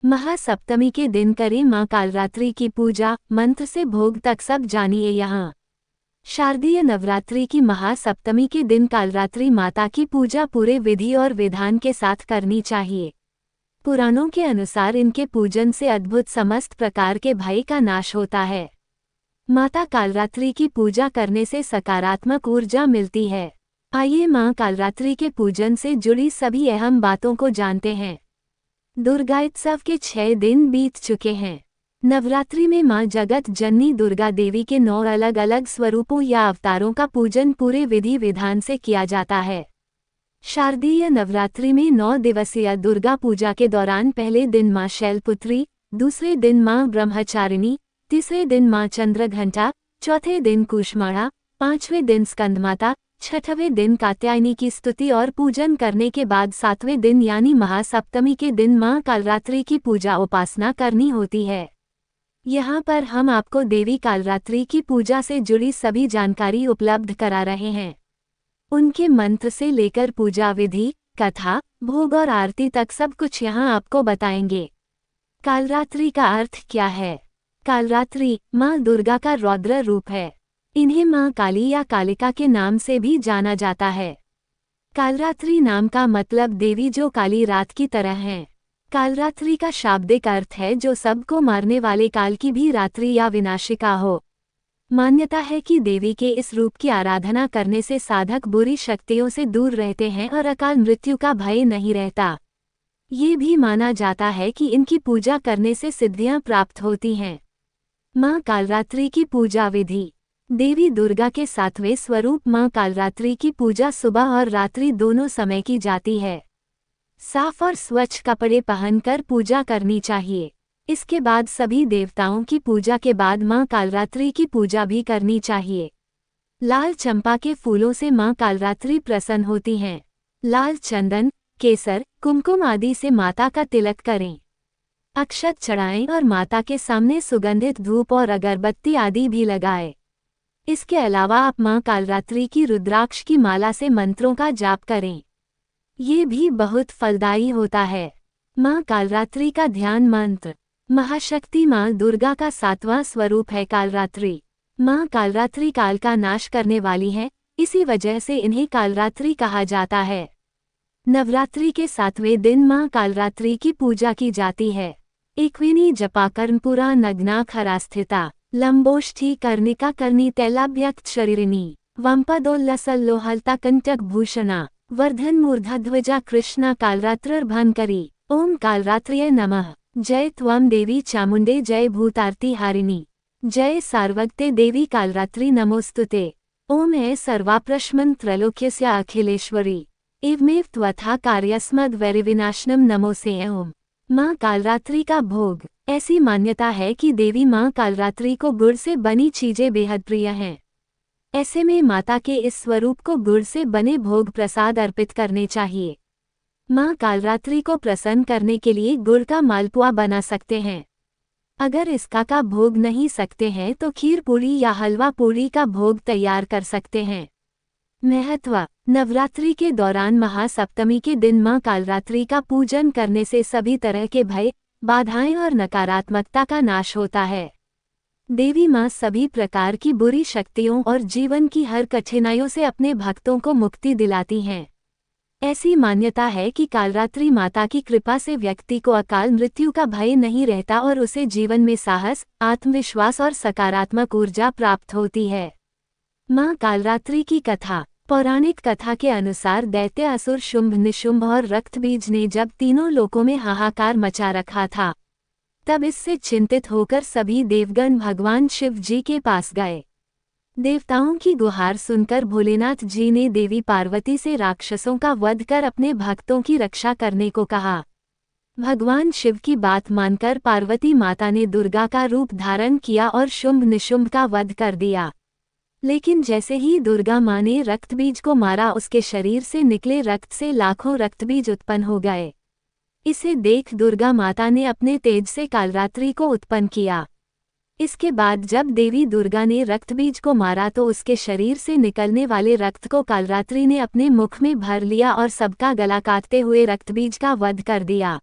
महासप्तमी के दिन करें मां कालरात्रि की पूजा, मंत्र से भोग तक सब जानिए यहाँ। शारदीय नवरात्रि की महासप्तमी के दिन कालरात्रि माता की पूजा पूरे विधि और विधान के साथ करनी चाहिए। पुराणों के अनुसार इनके पूजन से अद्भुत समस्त प्रकार के भय का नाश होता है। माता कालरात्रि की पूजा करने से सकारात्मक ऊर्जा मिलती है। आइए मां कालरात्रि के पूजन से जुड़ी सभी अहम बातों को जानते हैं। दुर्गात्सव के 6 दिन बीत चुके हैं। नवरात्रि में मां जगत जननी दुर्गा देवी के 9 अलग अलग स्वरूपों या अवतारों का पूजन पूरे विधि विधान से किया जाता है। शारदीय नवरात्रि में 9 दिवसीय दुर्गा पूजा के दौरान पहले दिन मां शैलपुत्री, दूसरे दिन मां ब्रह्मचारिणी, तीसरे दिन मां चंद्रघंटा, चौथे दिन कूष्मांडा, 5वें दिन स्कंदमाता, 6वें दिन कात्यायनी की स्तुति और पूजन करने के बाद 7वें दिन यानी महासप्तमी के दिन मां कालरात्रि की पूजा उपासना करनी होती है। यहाँ पर हम आपको देवी कालरात्रि की पूजा से जुड़ी सभी जानकारी उपलब्ध करा रहे हैं। उनके मंत्र से लेकर पूजा विधि, कथा, भोग और आरती तक सब कुछ यहाँ आपको बताएंगे। कालरात्रि का अर्थ क्या है? कालरात्रि माँ दुर्गा का रौद्र रूप है। इन्हें माँ काली या कालिका के नाम से भी जाना जाता है। कालरात्रि नाम का मतलब देवी जो काली रात की तरह हैं। कालरात्रि का शाब्दिक अर्थ है जो सबको मारने वाले काल की भी रात्रि या विनाशिका हो। मान्यता है कि देवी के इस रूप की आराधना करने से साधक बुरी शक्तियों से दूर रहते हैं और अकाल मृत्यु का भय नहीं रहता। ये भी माना जाता है कि इनकी पूजा करने से सिद्धियां प्राप्त होती हैं। मां कालरात्रि की पूजा विधि। देवी दुर्गा के 7वें स्वरूप मां कालरात्रि की पूजा सुबह और रात्रि दोनों समय की जाती है। साफ और स्वच्छ कपड़े पहनकर पूजा करनी चाहिए। इसके बाद सभी देवताओं की पूजा के बाद मां कालरात्रि की पूजा भी करनी चाहिए। लाल चंपा के फूलों से मां कालरात्रि प्रसन्न होती हैं। लाल चंदन, केसर, कुमकुम आदि से माता का तिलक करें। अक्षत चढ़ाएं और माता के सामने सुगंधित धूप और अगरबत्ती आदि भी लगाएं। इसके अलावा आप मां कालरात्रि की रुद्राक्ष की माला से मंत्रों का जाप करें। ये भी बहुत फलदायी होता है। मां कालरात्रि का ध्यान मंत्र। महाशक्ति मां दुर्गा का 7वां स्वरूप है कालरात्रि। मां कालरात्रि काल का नाश करने वाली है, इसी वजह से इन्हें कालरात्रि कहा जाता है। नवरात्रि के 7वें दिन मां कालरात्रि की पूजा की जाती है। एकविनी जपा कर्णपुरा नग्ना खरास्थिता लंबोष्ठी कर्णिका कर्णी तैलाभ्यक्त शरीरिणी वंपदोल्लसल्लोहलता कंटक भूषणा वर्धन मूर्धध्वजा कृष्णा कालरात्रिर्भंकरी। ओम कालरात्र्यै नमः। जय त्वं देवी चामुंडे, जय भूतार्ति हारिणी, जय सार्वगते देवी कालरात्रि नमोस्तुते। ओम ऐ सर्वाप्रश्मन् त्रैलोक्यस्य अखिलेश्वरी एवमेव त्वथा कार्यस्मद् वैरिविनाशनम नमोसे। ओम। मां कालरात्रि का भोग। ऐसी मान्यता है कि देवी मां कालरात्रि को गुड़ से बनी चीजें बेहद प्रिय हैं। ऐसे में माता के इस स्वरूप को गुड़ से बने भोग प्रसाद अर्पित करने चाहिए। मां कालरात्रि को प्रसन्न करने के लिए गुड़ का मालपुआ बना सकते हैं। अगर इसका का भोग नहीं सकते हैं तो खीर पूरी या हलवा पूरी का भोग तैयार कर सकते हैं। महत्व। नवरात्रि के दौरान महासप्तमी के दिन मां कालरात्रि का पूजन करने से सभी तरह के भय, बाधाएं और नकारात्मकता का नाश होता है। देवी मां सभी प्रकार की बुरी शक्तियों और जीवन की हर कठिनाइयों से अपने भक्तों को मुक्ति दिलाती हैं। ऐसी मान्यता है कि कालरात्रि माता की कृपा से व्यक्ति को अकाल मृत्यु का भय नहीं रहता और उसे जीवन में साहस, आत्मविश्वास और सकारात्मक ऊर्जा प्राप्त होती है। मां कालरात्रि की कथा। पौराणिक कथा के अनुसार दैत्य असुर शुंभ निशुंभ और रक्तबीज ने जब तीनों लोकों में हाहाकार मचा रखा था, तब इससे चिंतित होकर सभी देवगण भगवान शिव जी के पास गए। देवताओं की गुहार सुनकर भोलेनाथ जी ने देवी पार्वती से राक्षसों का वध कर अपने भक्तों की रक्षा करने को कहा। भगवान शिव की बात मानकर पार्वती माता ने दुर्गा का रूप धारण किया और शुंभ निशुंभ का वध कर दिया। लेकिन जैसे ही दुर्गा माँ ने रक्तबीज को मारा, उसके शरीर से निकले रक्त से लाखों रक्तबीज उत्पन्न हो गए। इसे देख दुर्गा माता ने अपने तेज से कालरात्रि को उत्पन्न किया। इसके बाद जब देवी दुर्गा ने रक्तबीज को मारा तो उसके शरीर से निकलने वाले रक्त को कालरात्रि ने अपने मुख में भर लिया और सबका गला काटते हुए रक्तबीज का वध कर दिया।